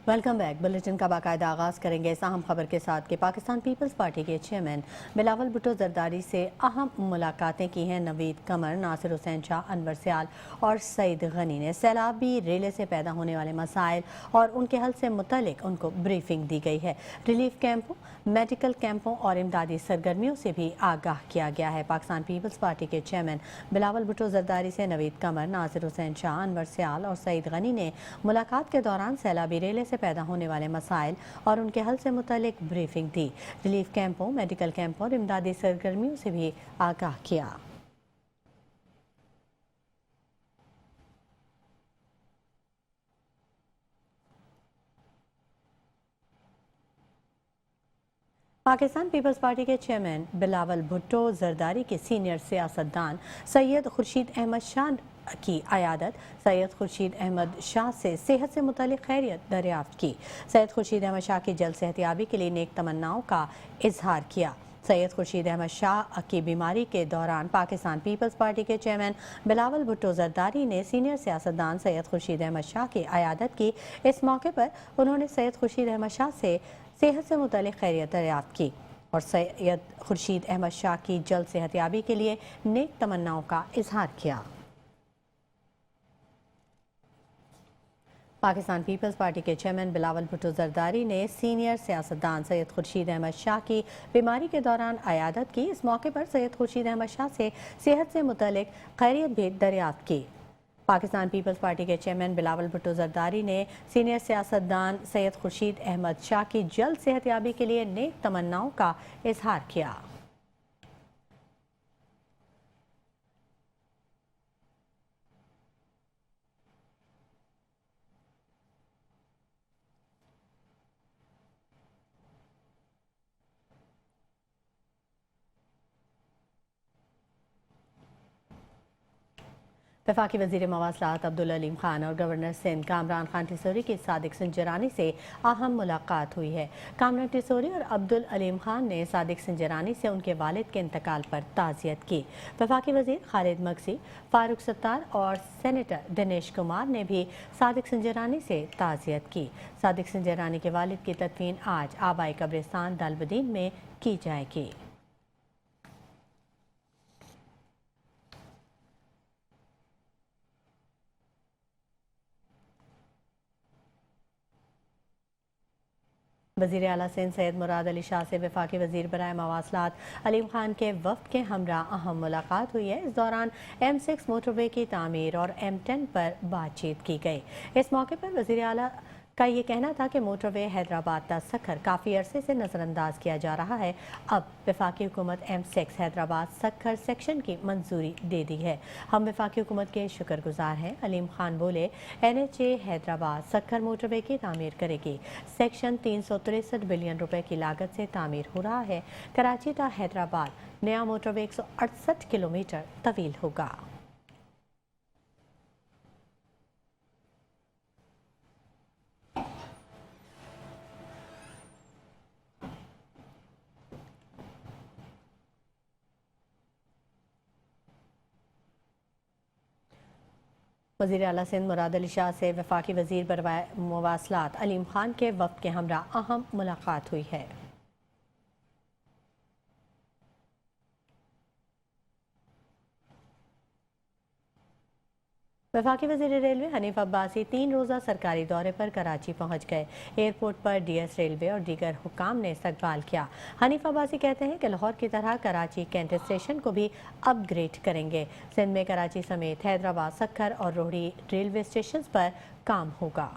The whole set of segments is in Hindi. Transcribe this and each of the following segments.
Welcome back. बुलेटिन का बाकायदा आगाज़ करेंगे इस अहम खबर के साथ कि पाकिस्तान पीपल्स पार्टी के चेयरमैन बिलावल भुट्टो जरदारी से अहम मुलाकातें की हैं नवीद कमर, नासिर हुसैन शाह, अनवर सियाल और सईद गनी ने। सैलाबी रेले से पैदा होने वाले मसाइल और उनके हल से मुतल्लिक उनको ब्रीफिंग दी गई है। रिलीफ कैंपों, मेडिकल कैंपों और इमदादी सरगर्मियों से भी आगाह किया गया है। पाकिस्तान पीपल्स पार्टी के चेयरमैन बिलावल भुट्टो जरदारी से नवीद कमर, नासिर हुसैन शाह, अनवर सियाल और सईद गनी ने मुलाकात के दौरान सैलाबी रेले से पैदा होने वाले मसाइल और उनके हल से मुतल्लिक ब्रीफिंग दी। रिलीफ कैंपों, मेडिकल कैंपों और इमदादी सरगर्मियों से भी आगाह किया। पाकिस्तान पीपल्स पार्टी के चेयरमैन बिलावल भुट्टो जरदारी के सीनियर सियासतदान सैयद खुर्शीद अहमद शाह की आयादत सैयद खुर्शीद अहमद शाह से सेहत से मुतल्लिक खैरियत दरियाफ्त की। सैयद खुर्शीद अहमद शाह की जल्द सेहतियाबी के लिए नेक तमन्नाओं का इजहार किया। सैयद खुर्शीद अहमद शाह की बीमारी के दौरान पाकिस्तान पीपल्स पार्टी के चेयरमैन बिलावल भुट्टो जरदारी ने सीनियर सियासतदान सैयद खुर्शीद अहमद शाह की आयादत की। इस मौके पर उन्होंने सैयद खुर्शीद अहमद शाह से सेहत से मुतल्लिक खैरियत दरियाफ्त की और सैयद खुर्शीद अहमद शाह की जल्द सेहतियाबी के लिए नेक तमन्नाओं का इजहार किया। पाकिस्तान पीपल्स पार्टी के चेयरमैन बिलावल भुट्टो जरदारी ने सीनियर सियासतदान सैयद खुर्शीद अहमद शाह की बीमारी के दौरान आयादत की। इस मौके पर सैयद खुर्शीद अहमद शाह से सेहत से मुतल्लिक खैरियत भी दरियाफ्त की। पाकिस्तान पीपल्स पार्टी के चेयरमैन बिलावल भुट्टो जरदारी ने सीनियर सियासतदान सैयद खुर्शीद अहमद शाह की जल्द सेहतियाबी के लिए नेक तमन्नाओं का इजहार किया। वफाकी वज़ीर मवासलात अब्दुल अलीम खान और गवर्नर सिंध कामरान खान टिसोरी की सादिक सिंजरानी से अहम मुलाकात हुई है। कामरान टिसोरी और अब्दुल अलीम खान ने सादिक सिंजरानी से उनके वालिद के इंतकाल पर ताज़ियत की। वफाकी वज़ीर खालिद मगसी, फारूक सत्तार और सेनेटर दिनेश कुमार ने भी सादिक सिंजरानी से ताज़ियत की। सादिक सिंजरानी के वालिद की तदफीन आज आबाई कब्रिस्तान दालबदीन में की जाएगी। वज़ीर आला सिंध सैयद मुराद अली शाह से वफाकी वज़ीर बराए मवासलात अलीम खान के वफ़द के हमरा अहम मुलाकात हुई है। इस दौरान M6 मोटरवे की तामीर और M10 पर बातचीत की गई। इस मौके पर वज़ीर आला का ये कहना था कि मोटरवे हैदराबाद ता सखर काफ़ी अरसे से नज़रअंदाज किया जा रहा है। अब वफाकी हुकूमत M6 हैदराबाद सखर सेक्शन की मंजूरी दे दी है। हम वफाकी हुकूमत के शुक्रगुजार हैं। अलीम खान बोले, NHA हैदराबाद सखर मोटरवे की तामीर करेगी। सेक्शन 363 बिलियन रुपए की लागत से तामीर हो रहा है। कराची ता हैदराबाद नया मोटरवे 168 किलोमीटर तवील होगा। वज़ीर आला सिंध मुराद अली शाह से वफाकी वज़ीर बराए मवासलात अलीम खान के वफ़द के हमरा अहम मुलाकात हुई है। वफाकी वज़ीर रेलवे हनीफ अब्बासी 3 रोज़ा सरकारी दौरे पर कराची पहुँच गए। एयरपोर्ट पर DS रेलवे और दीगर हुकाम ने इस्तकबाल किया। हनीफ अब्बासी कहते हैं कि लाहौर की तरह कराची कैंट स्टेशन को भी अपग्रेड करेंगे। सिंध में कराची समेत हैदराबाद, सखर और रोहड़ी रेलवे स्टेशन पर काम होगा।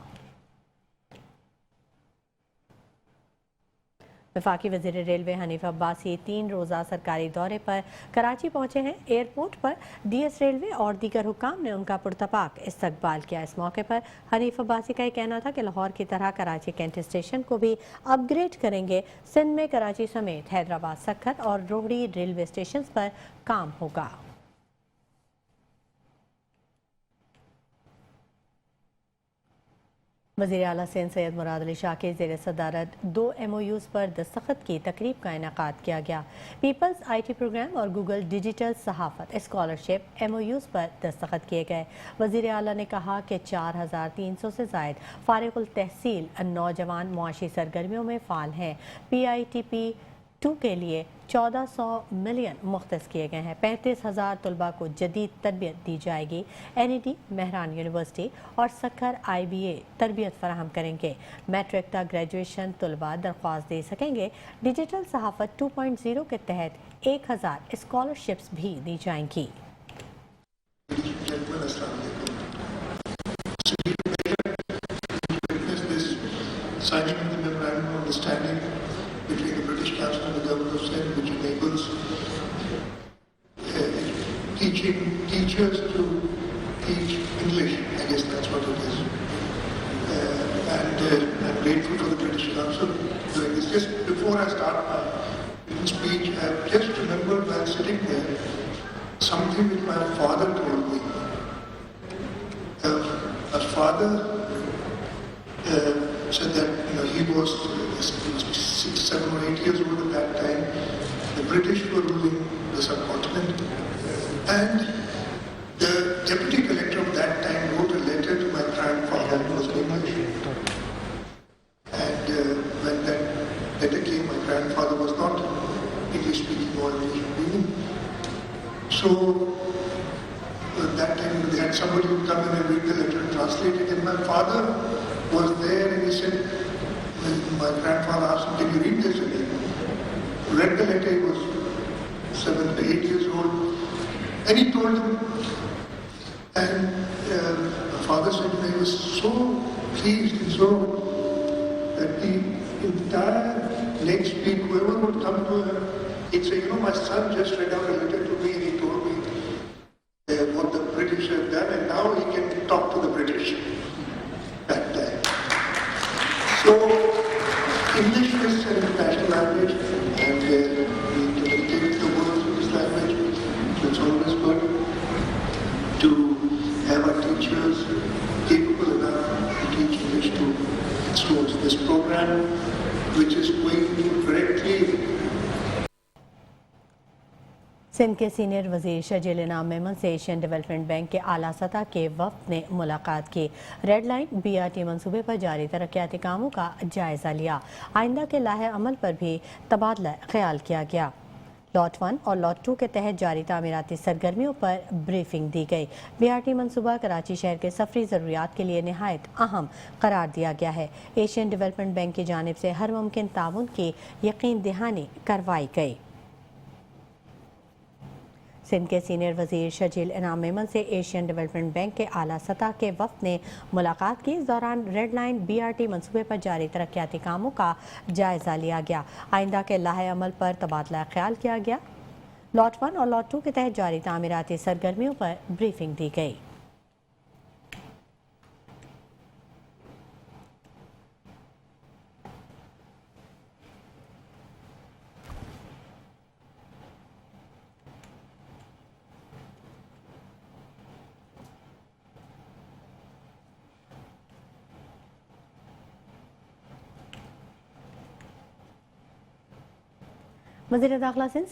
वफाकी वज़ीर रेलवे हनीफ अब्बासी 3 रोज़ा सरकारी दौरे पर कराची पहुँचे हैं। एयरपोर्ट पर DS रेलवे और दीगर हुकाम ने उनका पुरतपाक इस्तकबाल किया। इस मौके पर हनीफ अब्बासी का कहना था कि लाहौर की तरह कराची कैंट स्टेशन को भी अपग्रेड करेंगे। सिंध में कराची समेत हैदराबाद, सखर और रोहड़ी रेलवे स्टेशन पर काम होगा। वज़ीर आला सिंध सैयद मुराद अली शाह के ज़ेर सदारत 2 MOUs पर दस्तखत की तकरीब का इनेकाद किया गया। पीपल्स IT प्रोग्राम और गूगल डिजिटल सहाफ़त स्कॉलरशिप MOUs पर दस्तखत किए गए। वज़ीर आला ने कहा कि 4300 से ज़ायद फ़ारिग़ुल तहसील नौजवान मुआशी सरगर्मियों में फ़ाल हैं। PITP2 के लिए 1400 मिलियन मुख्तस किए गए हैं। 35,000 तलबा को जदीद तरबियत दी जाएगी। NED, मेहरान यूनिवर्सिटी और सखर IBA तरबियत फराहम करेंगे। मैट्रिक तक ग्रेजुएशन तलबा दरख्वास्त दे सकेंगे। डिजिटल सहाफ़त 2.0 के तहत 1000 स्कॉलरशिप्स भी दी जाएंगी। Signing of the memorandum of understanding between the British Council and the Government of Sindh, which enables teaching teachers to teach English. I guess that's what it is. I'm grateful for the British Council doing this. Just before I start my written speech, I just remembered while sitting there something which my father told me. My father said that he was 6, 7 or 8 years old at that time. The British were ruling the subcontinent, and the deputy collector of that time wrote a letter to my grandfather, who was English. And when that letter came, my grandfather was not English speaking or English reading. So at that time they had somebody who come in and read the letter and translate it, and my father was there and he said, my grandfather asked him, can you read this again? Read the letter, he was 7 to 8 years old, and he told him, and my father said he was so pleased and so that the entire next week, whoever would come to him, he'd say, my son just read out a letter to me and he told me what the British have done, and now he can talk to the British that time. So, English is an international language, and we communicate the world in this language. So it's always good to have our teachers capable enough to teach English to students. This program, which is going to directly Sindh के सीनियर वजीर शजील इनाम मेमन से एशियन डेवलपमेंट बैंक के आला सतह के वफ्द ने मुलाकात की। रेड लाइन BRT मंसूबे पर जारी तरक्याती कामों का जायजा लिया। आइंदा के लाहे अमल पर भी तबादला ख्याल किया गया। लॉट 1 और लॉट 2 के तहत जारी तामीराती सरगर्मियों पर ब्रीफिंग दी गई। BRT मंसूबा कराची शहर के सफरी ज़रूरियात के लिए नहायत अहम करार दिया गया है। एशियन डेवलपमेंट बैंक की जानिब से हर मुमकिन ताउन की यकीन दहानी करवाई गई। सिंध के सीनियर वजीर शजील इनाम मेमन से एशियन डेवलपमेंट बैंक के आला सतह के वफ्द ने मुलाकात की। इस दौरान रेड लाइन BRT मंसूबे पर जारी तरक्याती कामों का जायजा लिया गया। आइंदा के लाहे अमल पर तबादला ख्याल किया गया। लॉट 1 और लॉट 2 के तहत जारी तामीराती सरगर्मियों पर ब्रीफिंग दी गई। वज़ीर दाखिला सिंध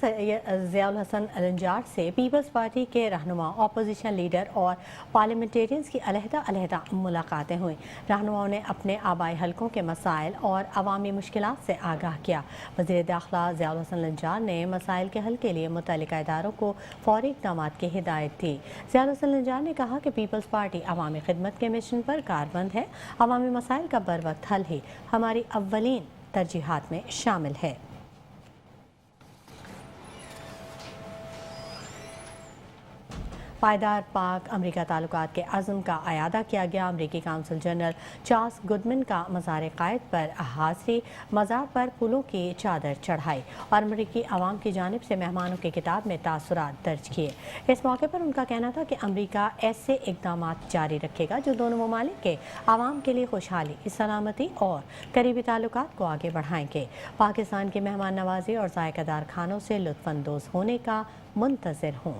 ज़ियाउल हसन अलंजार से पीपल्स पार्टी के रहनुमा, अपोजिशन लीडर और पार्लियामेंटेरियंस की अलहदा मुलाकातें हुई। रहनुमाओं ने अपने आबाई हलकों के मसाइल और अवामी मुश्किलात से आगाह किया। वज़ीर दाखिला ज़ियाउल हसन अलंजार ने मसाइल के हल के लिए मुतल्लिका इदारों को फौरी इक़दाम की हिदायत दी। ज़ियाउल हसन अलंजार ने कहा कि पीपल्स पार्टी अवामी खिदमत के मिशन पर कारबंद है। अवामी मसाइल का बर वक्त हल ही हमारी अव्वलीन तरजीहात में शामिल है। पायदार पाक अमरीका ताल्लुकात के अज़्म का अयादा किया गया। अमरीकी काउंसिल जनरल चार्ल्स गुडमैन का मज़ार क़ायद पर हाज़री, मज़ार पर फूलों की चादर चढ़ाई और अमरीकी अवाम की जानिब से मेहमानों की किताब में तासुरात दर्ज किए। इस मौके पर उनका कहना था कि अमरीका ऐसे इक़दाम जारी रखेगा जो दोनों ममालिक के अवाम के लिए खुशहाली, सलामती और करीबी ताल्लुकात को आगे बढ़ाएंगे। पाकिस्तान की मेहमान नवाजी और ज़ायकादार खानों से लुत्फ़अंदोज़ होने का मुंतज़िर हूँ।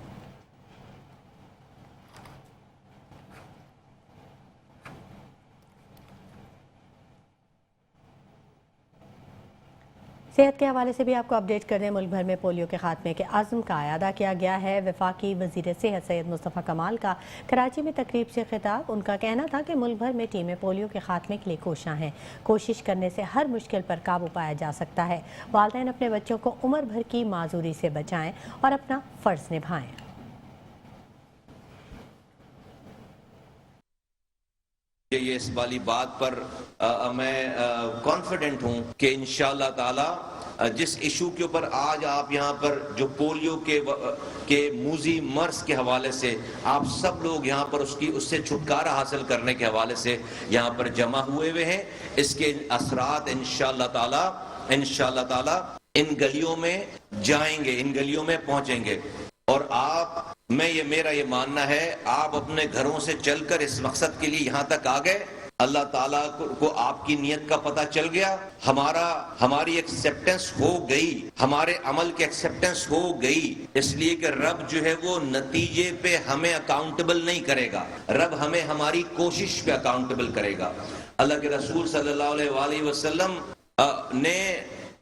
सेहत के हवाले से भी आपको अपडेट कर दें। मुल्क भर में पोलियो के खात्मे के आज़म का अदा किया गया है। वफाकी वजीर सेहत सैयद मुस्तफ़ा कमाल का कराची में तकरीब से खिताब। उनका कहना था कि मुल्क भर में टीमें पोलियो के खात्मे के लिए कोशां हैं। कोशिश करने से हर मुश्किल पर काबू पाया जा सकता है। वालिदैन अपने बच्चों को उम्र भर की माजूरी से बचाएं और अपना फ़र्ज निभाएं। ये इस वाली बात पर मैं कॉन्फिडेंट हूं कि इंशाअल्लाह ताला जिस इशू के ऊपर आज आप यहाँ पर जो पोलियो के मूजी मर्स के हवाले से आप सब लोग यहाँ पर उससे छुटकारा हासिल करने के हवाले से यहाँ पर जमा हुए हैं, इसके असरात इंशाअल्लाह ताला इन गलियों में जाएंगे, इन गलियों में पहुंचेंगे। और मेरा ये मानना है, आप अपने घरों से चलकर इस मकसद के लिए यहाँ तक आ गए। अल्लाह ताला को आपकी नीयत का पता चल गया, हमारी एक्सेप्टेंस हो गई, हमारे अमल की एक्सेप्टेंस हो गई, इसलिए कि रब जो है वो नतीजे पे हमें अकाउंटेबल नहीं करेगा, रब हमें हमारी कोशिश पे अकाउंटेबल करेगा। अल्लाह के रसूल सल्लल्लाहु अलैहि वसल्लम ने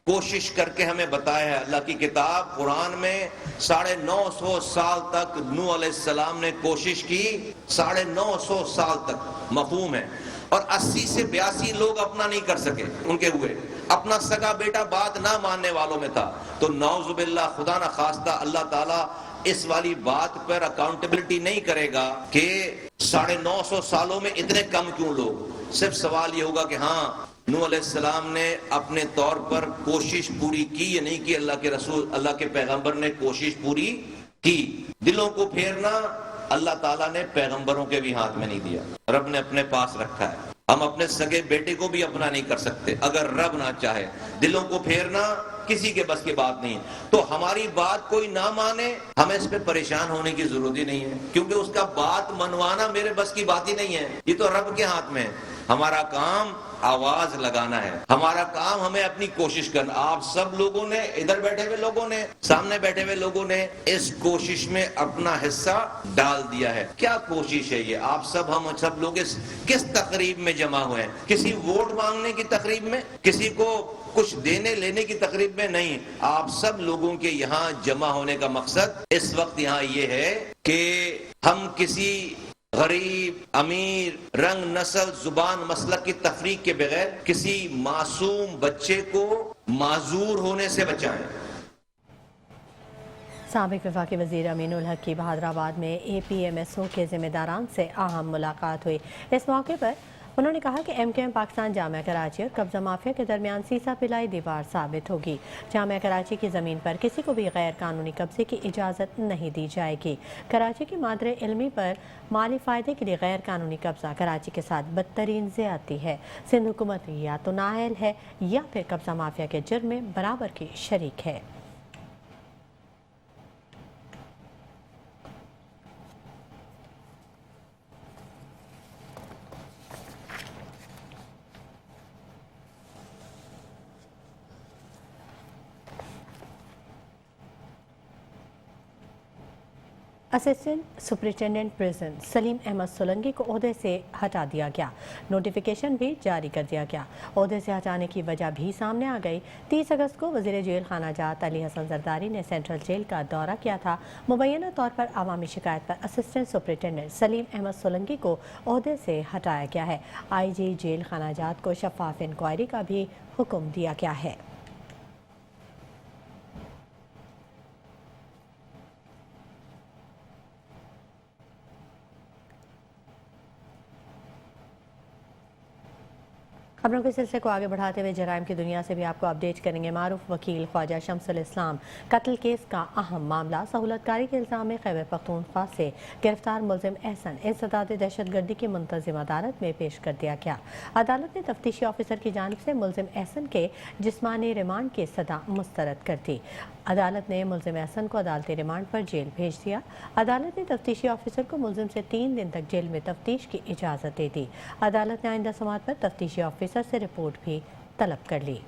कोशिश करके हमें बताया है। अल्लाह की किताब कुरान में 950 साल तक नूह अलैहिस्सलाम ने कोशिश की, 950 साल तक मफहूम है, और 80 से 82 लोग अपना नहीं कर सके, उनके हुए अपना सगा बेटा बात ना मानने वालों में था। तो नौजुबिल्लाह, खुदा ना खास्ता, अल्लाह ताला इस वाली बात पर अकाउंटेबिलिटी नहीं करेगा कि 950 सालों में इतने कम क्यों लोग। सिर्फ सवाल ये होगा कि हाँ, नूह अलैहिस्सलाम ने अपने तौर पर कोशिश पूरी की या नहीं की। अल्लाह के रसूल, अल्लाह के पैगंबर ने कोशिश पूरी की। दिलों को फेरना अल्लाह ताला ने पैगंबरों के भी हाथ में नहीं दिया, रब ने अपने पास रखा है। हम अपने सगे बेटे को भी अपना नहीं कर सकते अगर रब ना चाहे। दिलों को फेरना किसी के बस की बात नहीं है। तो हमारी बात कोई ना माने, हमें इस पे परेशान होने की जरूरत ही नहीं है, क्योंकि उसका बात मनवाना मेरे बस की बात ही नहीं है, ये तो रब के हाथ में है। हमारा काम आवाज लगाना है, हमारा काम हमें अपनी कोशिश करना। आप सब लोगों ने, इधर बैठे हुए लोगों ने, सामने बैठे हुए लोगों ने इस कोशिश में अपना हिस्सा डाल दिया है। क्या कोशिश है ये? आप सब, हम सब लोग किस तकरीब में जमा हुए हैं? किसी वोट मांगने की तकरीब में, किसी को कुछ देने लेने की तकरीब में नहीं। आप सब लोगों के यहाँ जमा होने का मकसद इस वक्त यहाँ ये है कि हम किसी गरीब, अमीर, रंग, नस्ल, जुबान, मसलक की तफरीक के बगैर किसी मासूम बच्चे को माजूर होने से बचाएं। साबिक वफाकी वज़ीर अमीनुल हक की बहादुराबाद में APMSO के जिम्मेदारान से अहम मुलाकात हुई। इस मौके पर उन्होंने कहा कि MKM पाकिस्तान जामिया कराची और कब्जा माफिया के दरमियान सीसा पिलाई दीवार साबित होगी। जामिया कराची की ज़मीन पर किसी को भी गैर कानूनी कब्जे की इजाज़त नहीं दी जाएगी। कराची की मादरे इल्मी पर माली फ़ायदे के लिए गैर कानूनी कब्जा कराची के साथ बदतरीन ज़्यादती है। सिंध हुकूमत या तो नाअहल है या फिर कब्जा माफिया के जुर्म में बराबर की शरीक है। Assistant superintendent prison Salim Ahmed Solanki को ओहदे से हटा दिया गया। नोटिफिकेशन भी जारी कर दिया गया। ओहदे से हटाने की वजह भी सामने आ गई। 30 अगस्त को वज़ीर जेल खाना जात अली हसन जरदारी ने सेंट्रल जेल का दौरा किया था। मुबैना तौर पर अवामी शिकायत पर असिस्टेंट सुपरिटेंडेंट सलीम अहमद सोलंकी को ओहदे से हटाया गया है। IG जेल खाना जात को शफाफ इंक्वायरी का भी हुक्म दिया गया है। खबरों के सिलसिले को आगे बढ़ाते हुए जराइम की दुनिया से भी आपको अपडेट करेंगे। मारूफ वकील ख्वाजा शम्सुल इस्लाम कत्ल केस का अहम मामला सहूलतकारी के इल्ज़ाम में खैबर पख्तूनख्वा से गिरफ्तार मुलजिम एहसन इंसदाद दहशतगर्दी की मुंतज़िम अदालत में पेश कर दिया गया। अदालत ने तफ्तीशी ऑफिसर की जानिब से मुलजिम एहसन के जिस्मानी रिमांड की सदा मुस्तरद कर दी। अदालत ने मुलजिम एहसन को अदालती रिमांड पर जेल भेज दिया। अदालत ने तफ्तीशी ऑफिसर को मुलजिम से 3 दिन तक जेल में तफ्तीश की इजाज़त दे दी। अदालत ने आइंदा समात पर तफ्तीशी ऑफिसर से रिपोर्ट भी तलब कर ली।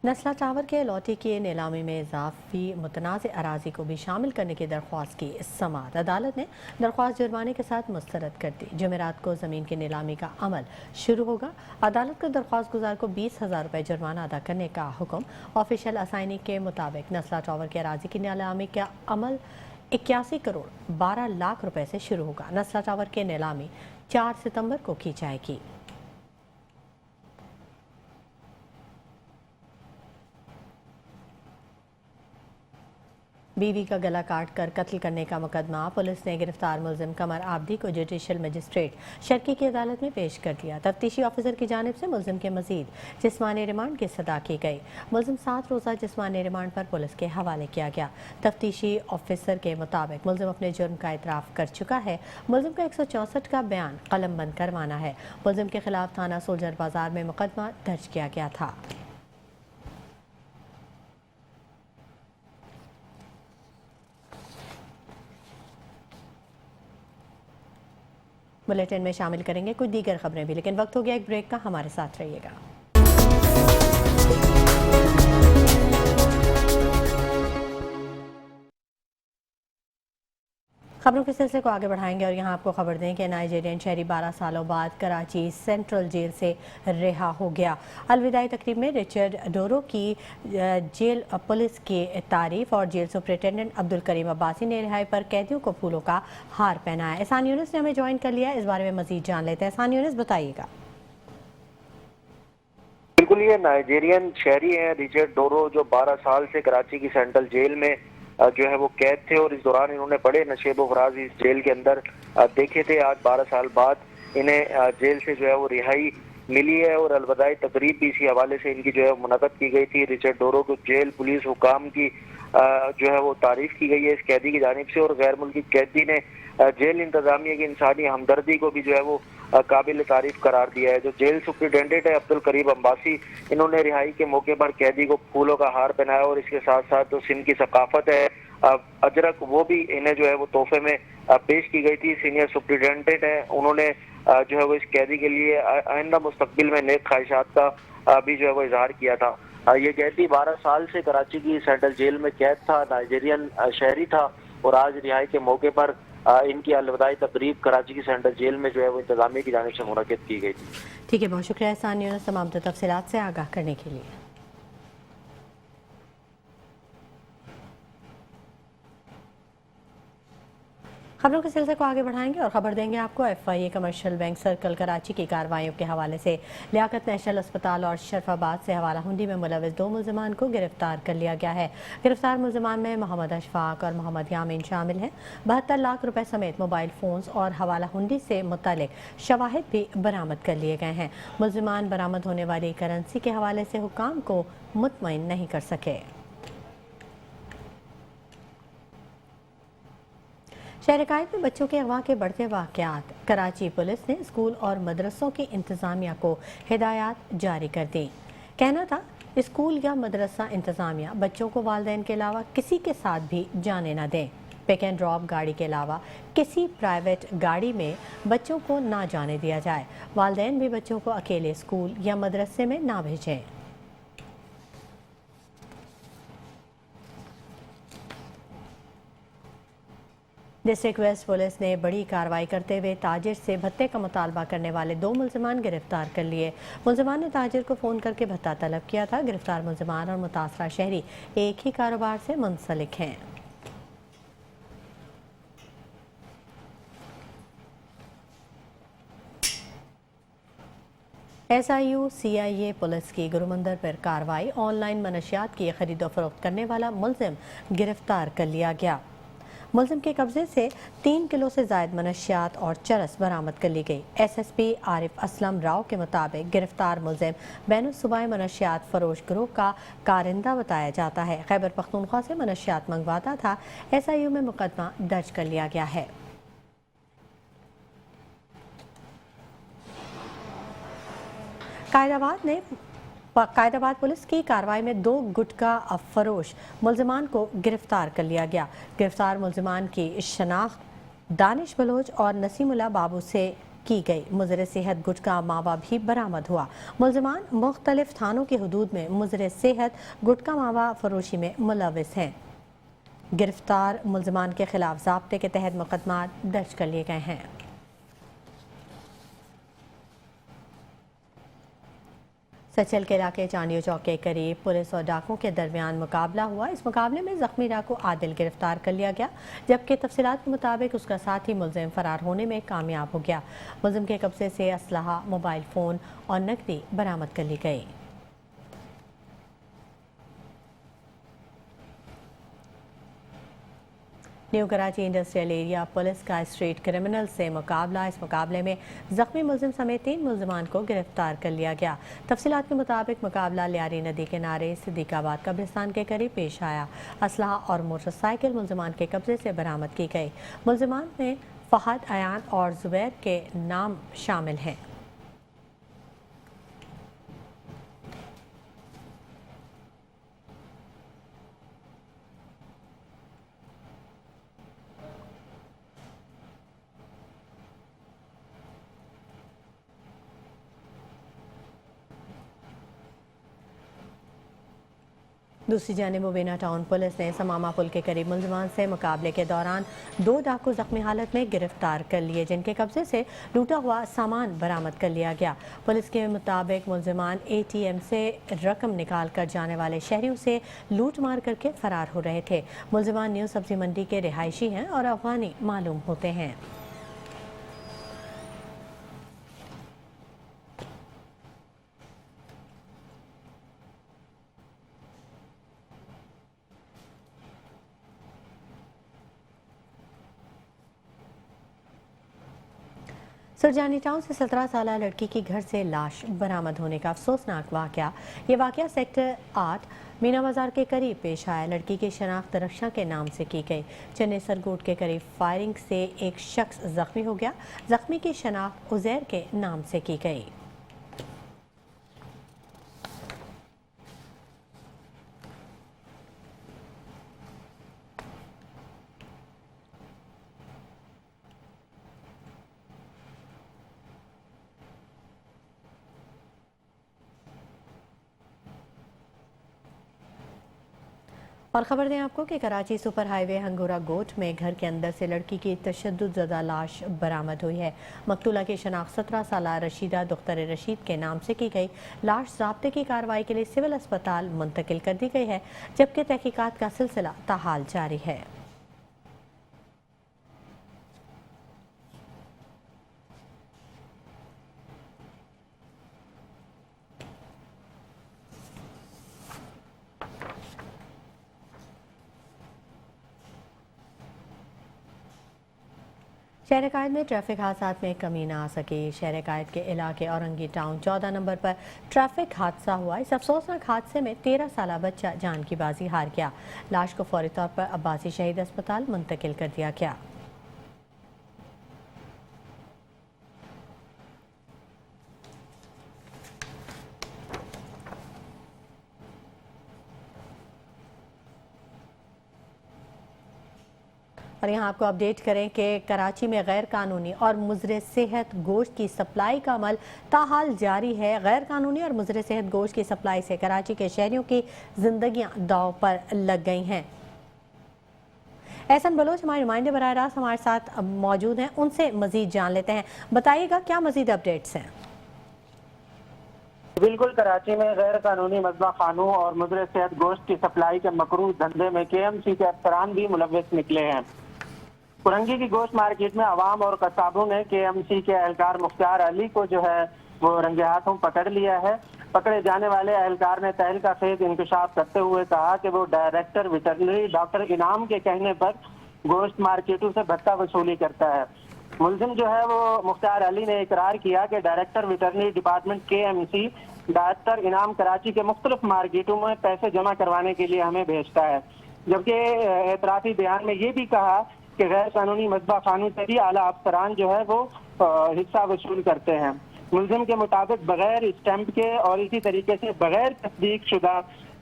नस्ला टावर के लौटी की नीलामी में इजाफी मुतनाज़ अराजी को भी शामिल करने की दरख्वास्त की समाअत। अदालत ने दरख्वास्त जुर्माने के साथ मुस्तरद कर दी। जुमेरात को ज़मीन की नीलामी का अमल शुरू होगा। अदालत को दरख्वास्त गुजार को 20,000 रुपये जुर्माना अदा करने का हुक्म। ऑफिशियल असाइनी के मुताबिक नस्ला टावर के अराजी की नीलामी का अमल 81 करोड़ 12 लाख रुपए से शुरू होगा। नस्ला टावर के नीलामी 4 सितंबर को की जाएगी। बीवी का गला काट कर कत्ल करने का मुकदमा। पुलिस ने गिरफ्तार मुलजिम कमर आबदी को जुडिशल मजिस्ट्रेट शर्की की अदालत में पेश कर दिया। तफ्तीशी ऑफिसर की जानिब से मुलजिम के मजीद जिस्मानी रिमांड की सदा की गई। मुलजिम 7 रोज़ा जिस्मानी रिमांड पर पुलिस के हवाले किया गया। तफ्तीशी ऑफिसर के मुताबिक मुलजिम अपने जुर्म का इतराफ़ कर चुका है। मुलजिम का 164 का बयान कलम बंद करवाना है। मुलजिम के खिलाफ थाना सोल्जर बाजार में मुकदमा दर्ज किया गया था। बुलेटिन में शामिल करेंगे कुछ दीगर खबरें भी, लेकिन वक्त हो गया एक ब्रेक का। हमारे साथ रहिएगा। खबरों के सिलसिले को आगे बढ़ाएंगे और यहाँ आपको खबर दें कि नाइजीरियन शहरी 12 सालों बाद कराची सेंट्रल जेल से रिहा हो गया। अलविदाई तकरीब में रिचर्ड डोरो की जेल पुलिस की तारीफ और जेल सुपरिटेंडेंट अब्दुल करीम अब्बासी ने रिहाई पर कैदियों को फूलों का हार पहनाया। एहसान यूनुस ने हमें ज्वाइन कर लिया। इस बारे में मजीद जान लेते हैं। एहसान यूनुस, बताइएगा। बिल्कुल, ये नाइजीरियन शहरी हैं रिचर्ड डोरो, जो 12 साल से कराची की सेंट्रल जेल में जो है वो कैद थे और इस दौरान इन्होंने बड़े नशेब व फराज इस जेल के अंदर देखे थे। आज 12 साल बाद इन्हें जेल से जो है वो रिहाई मिली है और अलविदाई तकरीब भी इसी हवाले से इनकी जो है मुनक़द की गई थी। रिचर्ड डोरो को जेल पुलिस हुकाम की जो है वो तारीफ की गई है इस कैदी की जानिब से और गैर मुल्की कैदी ने जेल इंतजामिया की इंसानी हमदर्दी को भी जो है वो काबिल तारीफ करार दिया है। जो जेल सुपरिटेंडेंट है अब्दुल करीम अब्बासी, इन्होंने रिहाई के मौके पर कैदी को फूलों का हार पहनाया और इसके साथ साथ जो सिंध की सकाफत है अजरक, वो भी इन्हें जो है वो तोहफे में पेश की गई थी। सीनियर सुपरिटेंडेंट है, उन्होंने जो है वो इस कैदी के लिए आइंदा मुस्तकबिल में नेक ख्वाहिशात का भी जो है वो इजहार किया था। ये कैदी 12 साल से कराची की सेंट्रल जेल में कैद था, नाइजीरियन शहरी था और आज रिहाई के मौके पर इनकी अलविदाई तकरीब कराची की सेंट्रल जेल में जो है वो इंतजामिया की जानिब से मुनक़्क़िद की गई थी। ठीक है, बहुत शुक्रिया एहसान यूनुस तमाम तफसीलात से आगाह करने के लिए। खबरों के सिलसिले को आगे बढ़ाएंगे और खबर देंगे आपको FIA commercial bank circle Karachi की कार्रवाइयों के हवाले से। लियाकत नेशनल अस्पताल और शरफाबाद से हवाला हुंडी में मुलविस 2 मुलजमान को गिरफ्तार कर लिया गया है। गिरफ्तार मुलजमान में मोहम्मद अशफाक और मोहम्मद यामीन शामिल हैं। 72 लाख रुपए समेत मोबाइल फ़ोन्स और हवाला हुंडी से मुतल्लिक शवाहिद भी बरामद कर लिए गए हैं। मुलजमान बरामद होने वाली करेंसी के हवाले से हुकाम को मुतमईन नहीं कर सके। शहर कायद में बच्चों के अगवा के बढ़ते वाक़यात। कराची पुलिस ने स्कूल और मदरसों की इंतज़ामिया को हिदायत जारी कर दी। कहना था स्कूल या मदरसा इंतज़ामिया बच्चों को वालिदैन के अलावा किसी के साथ भी जाने न दें। पिक एंड ड्रॉप गाड़ी के अलावा किसी प्राइवेट गाड़ी में बच्चों को ना जाने दिया जाए। वालिदैन भी बच्चों को अकेले स्कूल या मदरसे में ना भेजें। डिस्ट्रिक्ट वेस्ट पुलिस ने बड़ी कार्रवाई करते हुए ताजिर से भत्ते का मुतालबा करने वाले 2 मुलजमान गिरफ्तार कर लिए। मुलजमान ने ताजिर को फ़ोन करके भत्ता तलब किया था। गिरफ्तार मुलजमान और मुतासरा शहरी एक ही कारोबार से मुंसलिक हैं। SIU CIA पुलिस की गुरुमंदर पर कार्रवाई। ऑनलाइन मनशियात की खरीदो फरोख्त करने वाला मुलजिम गिरफ्तार कर लिया गया। मुलजिम के कब्जे से 3 किलो से जायद मनशियात और चरस बरामद कर ली गई। SSP आरिफ असलम राव के मुताबिक गिरफ्तार मुलजिम बैनुल-सूबाई मनशियात फरोश गिरोह का कारिंदा बताया जाता है। खैबर पख्तूनख्वा से मनशियात मंगवाता था। SIU में मुकदमा दर्ज कर लिया गया है। कायदाबाद पुलिस की कार्रवाई में 2 गुटखा फरोश मुलजमान को गिरफ्तार कर लिया गया। गिरफ्तार मुलजमान की शनाख्त दानिश बलोच और नसीमुल्लाह बाबू से की गई। मुजरे सेहत गुटखा मावा भी बरामद हुआ। मुलजमान मुख्तलिफ थानों की हदूद में मुजरे सेहत गुटखा मावा फरोशी में मुलविस हैं। गिरफ्तार मुलजमान के खिलाफ ज़ाब्ते के तहत मुकदमा दर्ज कर लिए गए हैं। सचल के इलाके चांडियो चौक के करीब पुलिस और डाकुओं के दरमियान मुकाबला हुआ। इस मुकाबले में जख्मी डाकू आदिल गिरफ्तार कर लिया गया, जबकि तफसीलात के मुताबिक उसका साथी मुलजिम फरार होने में कामयाब हो गया। मुलजिम के कब्जे से असलहा, मोबाइल फ़ोन और नकदी बरामद कर ली गई। New Karachi industrial area police का स्ट्रीट क्रिमिनल से मुकाबला। इस मुकाबले में जख्मी मुलजिम समेत 3 मुलजमान को गिरफ्तार कर लिया गया। तफसीलात के मुताबिक मुकाबला लियारी नदी किनारे सिद्दीकाबाद कब्रिस्तान के करीब पेश आया। असलहा और मोटरसाइकिल मुलजमान के कब्जे से बरामद की गई। मुलजमान में फहद, अयान और जुबैर के नाम शामिल हैं। दूसरी जानिब मुबीना टाउन पुलिस ने समामा पुल के करीब मुलजमान से मुकाबले के दौरान 2 डाकू जख्मी हालत में गिरफ्तार कर लिए, जिनके कब्जे से लूटा हुआ सामान बरामद कर लिया गया। पुलिस के मुताबिक मुलजमान ATM से रकम निकाल कर जाने वाले शहरियों से लूट मार करके फरार हो रहे थे। मुलजमान न्यू सब्जी मंडी के रिहायशी हैं और अफगानी मालूम होते हैं। सुरजानी टाउन से 17 साल लड़की की घर से लाश बरामद होने का अफसोसनाक वाकया। ये वाकया सेक्टर 8 मीना बाजार के करीब पेश आया। लड़की की शनाख्त रक्षा के नाम से की गई। चेन्नई सरगोट के करीब फायरिंग से एक शख्स जख्मी हो गया। जख्मी की शनाख्त उजैर के नाम से की गई। और खबर दें आपको कि कराची सुपर हाईवे हंगोरा गोट में घर के अंदर से लड़की की तशद्दुद लाश बरामद हुई है। मकतूला की शनाख्त 17 साल रशीदा दुख्तर रशीद के नाम से की गई। लाश ज़ाब्ते की कार्रवाई के लिए सिविल अस्पताल मुंतकिल कर दी गई है, जबकि तहकीकात का सिलसिला ताहाल जारी है। शहर कायद में ट्रैफिक हादसा में कमी ना आ सकी। शहर कायद के इलाके औरंगी टाउन 14 नंबर पर ट्रैफिक हादसा हुआ। इस अफसोसनाक हादसे में 13 साल बच्चा जान की बाजी हार गया। लाश को फौरी तौर पर अब्बासी शहीद अस्पताल मुंतकिल कर दिया गया। और यहाँ आपको अपडेट करें कि कराची में गैर कानूनी और मुजरे सेहत गोश्त की सप्लाई का अमल ताहाल जारी है। गैर कानूनी और मुजरे सेहत गोश्त की सप्लाई से कराची के शहरियों की जिंदगियां दांव पर लग गई हैं। एहसन बलोच हमारे नुमाइंदे बराह रास्त हमारे साथ मौजूद हैं, उनसे मजीद जान लेते हैं। बताइएगा क्या मजीद अपडेट्स हैं? बिल्कुल, कराची में गैर कानूनी मजबा खानों और मुजरे सेहत गोश्त की सप्लाई के मकरूह धंधे में KMC के अफसरान भी मुलव्वस निकले हैं। कुरंगी की गोश्त मार्केट में अवाम और कसाबों ने KMC के एहलकार मुख्तार अली को जो है वो रंगे हाथों पकड़ लिया है। पकड़े जाने वाले एहलकार ने तहलका खेज इंकशाफ करते हुए कहा कि वो डायरेक्टर वेटरनरी डॉक्टर इनाम के कहने पर गोश्त मार्केटों से भत्ता वसूली करता है। मुलजिम जो है वो मुख्तार अली ने इकरार किया कि director veterinary department KMC director इनाम कराची के मुख्तलिफ मार्केटों में पैसे जमा करवाने के लिए हमें भेजता है। जबकि एतराफी बयान में ये भी कहा कि गैर कानूनी मजबा खानों से भी आला अफसरान जो है वो हिस्सा वसूल करते हैं। मुलजिम के मुताबिक बगैर स्टैंप के और इसी तरीके से बगैर तस्दीक शुदा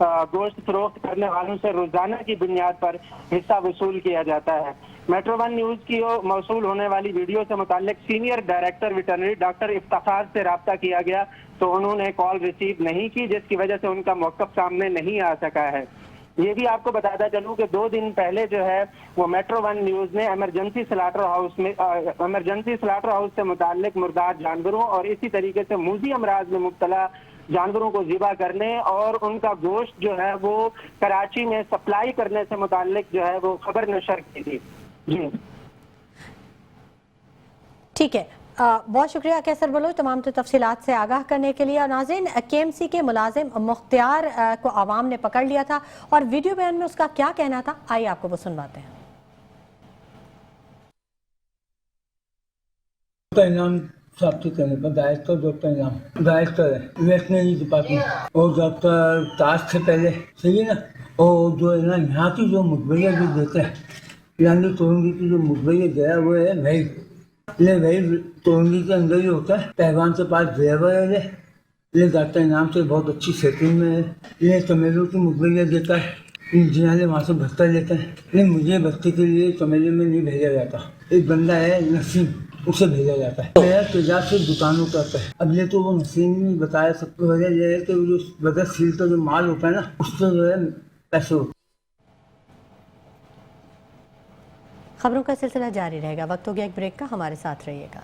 गोश्त फरोख्त करने वालों से रोजाना की बुनियाद पर हिस्सा वसूल किया जाता है। मेट्रो वन न्यूज की मौसूल होने वाली वीडियो से मुताल्लिक senior director veterinary doctor Iftikhar से रब्ता किया गया तो उन्होंने कॉल रिसीव नहीं की, जिसकी वजह से उनका मौक़िफ़ सामने नहीं आ सका है। ये भी आपको बताता चलूं कि 2 दिन पहले जो है वो मेट्रो वन न्यूज ने इमरजेंसी स्लाटर हाउस से मुताल्लिक मुर्दार जानवरों और इसी तरीके से मूजी अमराज में मुब्तला जानवरों को ज़िबा करने और उनका गोश्त जो है वो कराची में सप्लाई करने से मुताल्लिक जो है वो खबर नशर की थी। जी ठीक है, बहुत शुक्रिया कैसर बलोच तमाम तफसीलात से आगाह करने के लिए। और नाज़रीन, KMC के मुलाजिम मुख्तियार को आवाम ने पकड़ लिया था और वीडियो बयान में उसका क्या कहना था, आइए आपको वो सुनवाते हैं। साहब के कहने पर डायरेक्टर डॉक्टर इनाम डायरेक्टर है वेटनरी डिपार्टमेंट और डॉक्टर ताज से पहले, सही है ना। और जो है ना यहाँ की जो मुखबिया जो देते हैं यानी तोरंगी की जो मुखबिया गया वो है वही तोरंगी के अंदर ही होता है। पहलवान के पास ड्राइवर है, ये डॉक्टर इनाम से बहुत अच्छी सेटिंग में है। ये तमिलों की मुखबिया देता है, जिन्हें वहाँ से भत्ता लेते हैं। लेकिन मुझे भत्ते के लिए तमिल में नहीं भेजा जाता। एक बंदा है नसीम, उसे भेजा जाता है। मेरा तेजाब से दुकानों का है। अब ये तो वो नसीम नहीं बताया, सबको वजह यह है कि वो जो बदर सील का जो माल होता है ना उससे जो है पैसे होते। खबरों का सिलसिला जारी रहेगा, वक्त हो गया एक ब्रेक का, हमारे साथ रहिएगा।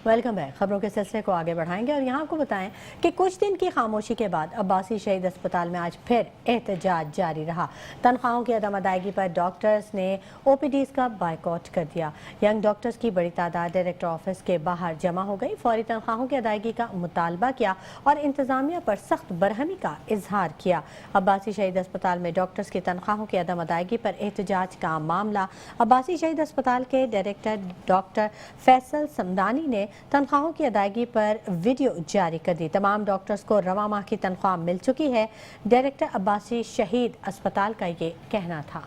Welcome back. खबरों के सिलसिले को आगे बढ़ाएंगे और यहाँ आपको बताएं कि कुछ दिन की खामोशी के बाद अब्बासी शहीद अस्पताल में आज फिर एहतजाज जारी रहा। तनख्वाहों की अदम अदायगी पर डॉक्टर्स ने OPDs का बायकॉट कर दिया। यंग डॉक्टर्स की बड़ी तादाद डायरेक्टर ऑफिस के बाहर जमा हो गई, फौरी तनख्वाहों की अदायगी का मुतालबा किया और इंतजामिया पर सख्त बरहमी का इजहार किया। अब्बासी शहीद अस्पताल में डॉक्टर्स की तनख्वाहों की अदम अदायगी पर एहतजाज का मामला अब्बासी शहीद अस्पताल के डायरेक्टर डॉक्टर फैसल समदानी ने तनख्वाहों की अदायगी पर वीडियो जारी कर दी। तमाम डॉक्टर्स को रवा माह की तनख्वाह मिल चुकी है। डायरेक्टर अब्बासी शहीद अस्पताल का ये कहना था।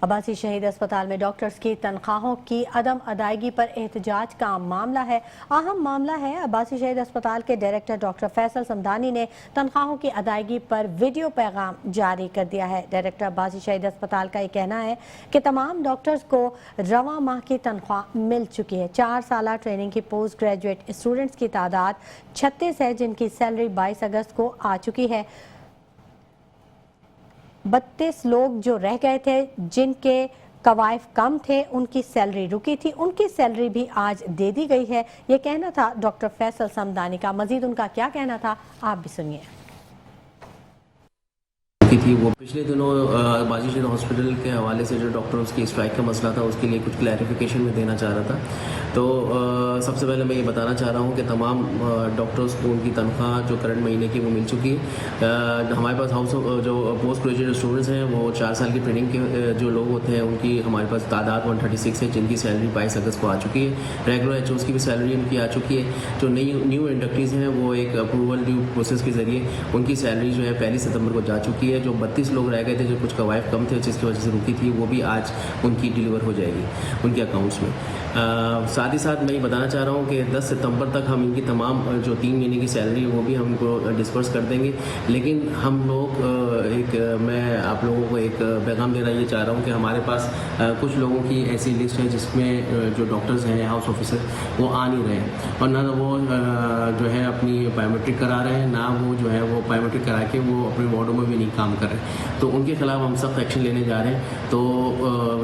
अब्बासी शहीद अस्पताल में डॉक्टर्स की तनख्वाहों की अदम अदायगी पर एहतजाज का मामला है। अहम मामला है। अब्बासी शहीद अस्पताल के डायरेक्टर डॉक्टर फैसल समदानी ने तनख्वाहों की अदायगी पर वीडियो पैगाम जारी कर दिया है। डायरेक्टर अब्बासी शहीद अस्पताल का ये कहना है कि तमाम डॉक्टर्स को रवा माह की तनख्वाह मिल चुकी है। 4 साल ट्रेनिंग की पोस्ट ग्रेजुएट स्टूडेंट्स की तादाद 36 है, जिनकी सैलरी 22 अगस्त को आ चुकी है। 32 लोग जो रह गए थे, जिनके कवायफ कम थे, उनकी सैलरी रुकी थी, उनकी सैलरी भी आज दे दी गई है। ये कहना था डॉक्टर फैसल समदानी का। मजीद उनका क्या कहना था, आप भी सुनिए। थी वो पिछले दिनों अब्बासी शहीद हॉस्पिटल के हवाले से जो डॉक्टर्स की स्ट्राइक का मसला था उसके लिए कुछ क्लैरिफिकेशन में देना चाह रहा था। तो सबसे पहले मैं ये बताना चाह रहा हूँ कि तमाम डॉक्टर्स को उनकी तनख्वाह जो करंट महीने की वो मिल चुकी है। हमारे पास हाउस जो पोस्ट ग्रेजुएट स्टूडेंट्स हैं वो 4 साल की ट्रेनिंग के जो लोग होते हैं उनकी हमारे पास तादाद 136 है, जिनकी सैलरी 22 अगस्त को आ चुकी है। रेगुलर HOs की भी सैलरी उनकी आ चुकी है। जो न्यू इंडक्टीज़ हैं वो एक अप्रूवल ड्यू प्रोसेस के ज़रिए उनकी सैलरी जो है 1 सितंबर को जा चुकी है। जो 32 लोग रह गए थे, जो कुछ कवायफ कम थे जिसकी वजह से रुकी थी, वो भी आज उनकी डिलीवर हो जाएगी उनके अकाउंट्स में। साथ ही साथ मैं ये बताना चाह रहा हूँ कि 10 सितंबर तक हम इनकी तमाम जो 3 महीने की सैलरी है वो भी हम इनको डिस्पर्स कर देंगे। लेकिन हम लोग मैं आप लोगों को एक पैगाम देना ये चाह रहा हूँ कि हमारे पास कुछ लोगों की ऐसी लिस्ट है जिसमें जो डॉक्टर्स हैं, हाउस ऑफिसर, वो आ नहीं रहे हैं और ना वो जो है अपनी बायोमेट्रिक करा रहे हैं, ना वो जो है वो बायोमेट्रिक करा के वो अपने वार्डों में भी नहीं काम कर रहे हैं। तो उनके खिलाफ हम सख्त एक्शन लेने जा रहे हैं। तो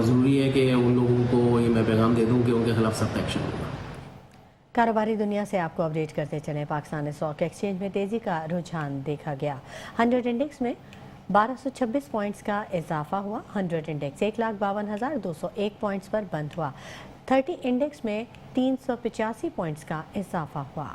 ज़रूरी है कि उन लोगों को ये मैं पैगाम दे दूँ कि उनके खिलाफ सख्त एक्शन होगा। कारोबारी दुनिया से आपको अपडेट करते चले। पाकिस्तान स्टॉक एक्सचेंज में तेजी का रुझान देखा गया। 100 इंडेक्स में 1226 पॉइंट्स का इजाफा हुआ। 100 इंडेक्स 1,52,201 पॉइंट्स पर बंद हुआ। 30 इंडेक्स में 385 पॉइंट्स का इजाफा हुआ।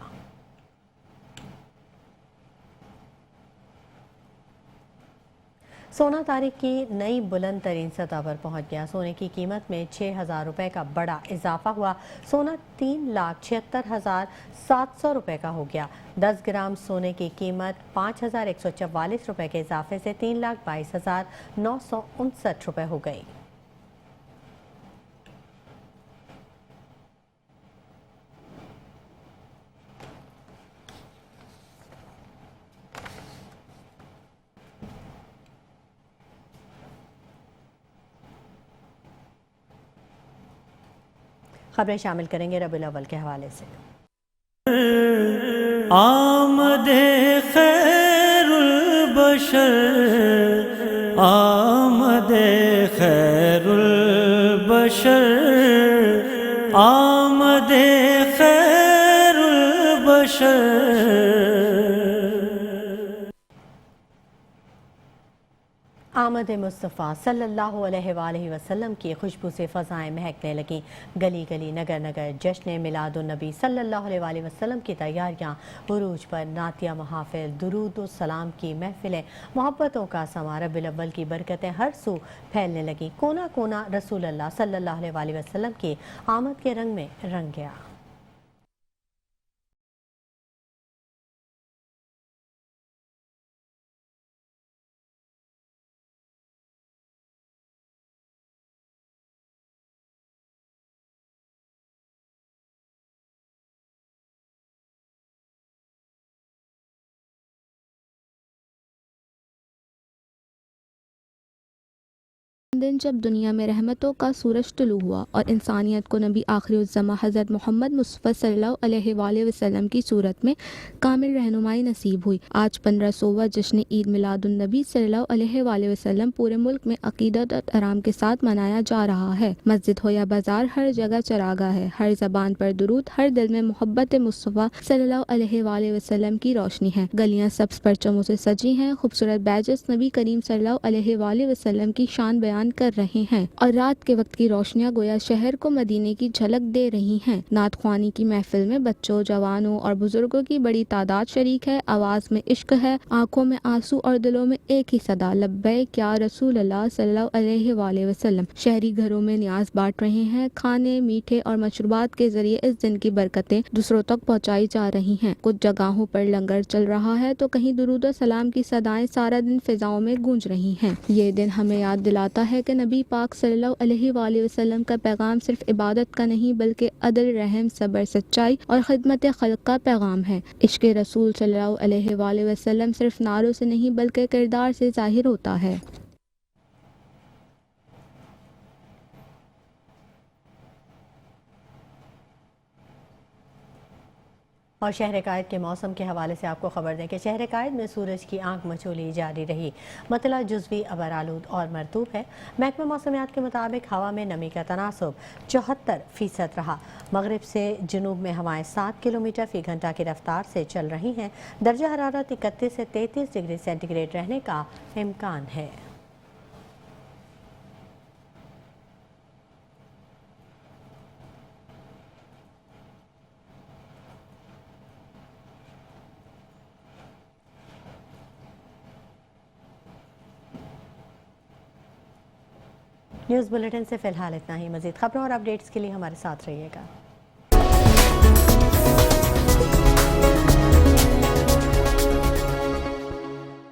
सोना तारीख की नई बुलंद तरीन सतह पर पहुंच गया। सोने की कीमत में 6,000 रुपये का बड़ा इजाफा हुआ। सोना 3,76,700 रुपये का हो गया। 10 ग्राम सोने की कीमत 5,144 रुपये के इजाफे से 3,22,959 रुपये हो गई। खबरें शामिल करेंगे रबीउल अव्वल के हवाले से। आमदे खैरुल बशर, आमदे खैरुल बशर, आमदे खैरुल बशर। आमद मुस्तफ़ा सल्लल्लाहु अलैहि वसल्लम की खुशबू से फ़ज़ाएँ महकने लगीं। गली गली नगर नगर जश्न मिलादुन नबी सल्लल्लाहु अलैहि वसल्लम की तैयारियाँ, उरूज पर नातिया महाफिल, दुरूद व सलाम की महफिलें, मोहब्बतों का समा, रबीउल अव्वल की बरकतें हर सू फैलने लगीं। कोना कोना रसूलुल्लाह सल्लल्लाहु अलैहि वसल्लम की आमद के रंग में रंग गया। दिन जब दुनिया में रहमतों का सूरज तुलू हुआ और इंसानियत को नबी आखिरुज़्ज़मा हज़रत मोहम्मद मुस्तफ़ा सल्लल्लाहु अलैहि वसल्लम की सूरत में कामिल रहनुमाई नसीब हुई। आज 1500वां जश्न ईद मिलादुन नबी सल्लल्लाहु अलैहि वसल्लम पूरे मुल्क में अकीदत और आराम के साथ मनाया जा रहा है। मस्जिद हो या बाजार, हर जगह चरागा है, हर जबान पर दुरूद, हर दिल में मोहब्बत मुस्तफ़ा सल्लल्लाहु अलैहि वसल्लम की रोशनी है। गलियाँ सब्ज़ परचमों से सजी हैं, खूबसूरत बैजेस नबी करीम सल्लल्लाहु अलैहि वसल्लम की शान बयान कर रहे हैं और रात के वक्त की रोशनियां गोया शहर को मदीने की झलक दे रही हैं। नात ख्वानी की महफिल में बच्चों, जवानों और बुजुर्गों की बड़ी तादाद शरीक है। आवाज में इश्क है, आंखों में आंसू और दिलों में एक ही सदा, लब्बैक या रसूल अल्लाह सल्लल्लाहु अलैहि वसल्लम। शहरी घरों में न्याज बांट रहे हैं। खाने, मीठे और मशरूबात के जरिए इस दिन की बरकतें दूसरों तक पहुँचाई जा रही हैं। कुछ जगहों पर लंगर चल रहा है तो कहीं दुरूद और सलाम की सदाएं सारा दिन फिजाओं में गूंज रही हैं। ये दिन हमें याद दिलाता है कि नबी पाक सल्लल्लाहु अलैहि वसल्लम का पैगाम सिर्फ इबादत का नहीं बल्कि अदल, रहम, सब्र, सच्चाई और खिदमत खल्क का पैगाम है। इश्क रसूल सल्लल्लाहु अलैहि वसल्लम सिर्फ नारों से नहीं बल्कि किरदार से जाहिर होता है। और शहर कायद के मौसम के हवाले से आपको खबर दें कि शहर कायद में सूरज की आंख मचोली जारी रही। मतला जुज़वी अबर आलूद और मरतूब है। महकमा मौसमियात के मुताबिक हवा में नमी का तनासुब 74% रहा। मगरिब से जुनूब में हवाएं 7 किलोमीटर फ़ी घंटा की रफ्तार से चल रही हैं। दर्जा हरारत 31 से 33 डिग्री सेंटीग्रेड रहने का इम्कान है। न्यूज़ बुलेटिन से फ़िलहाल इतना ही। मज़ीद खबरों और अपडेट्स के लिए हमारे साथ रहिएगा।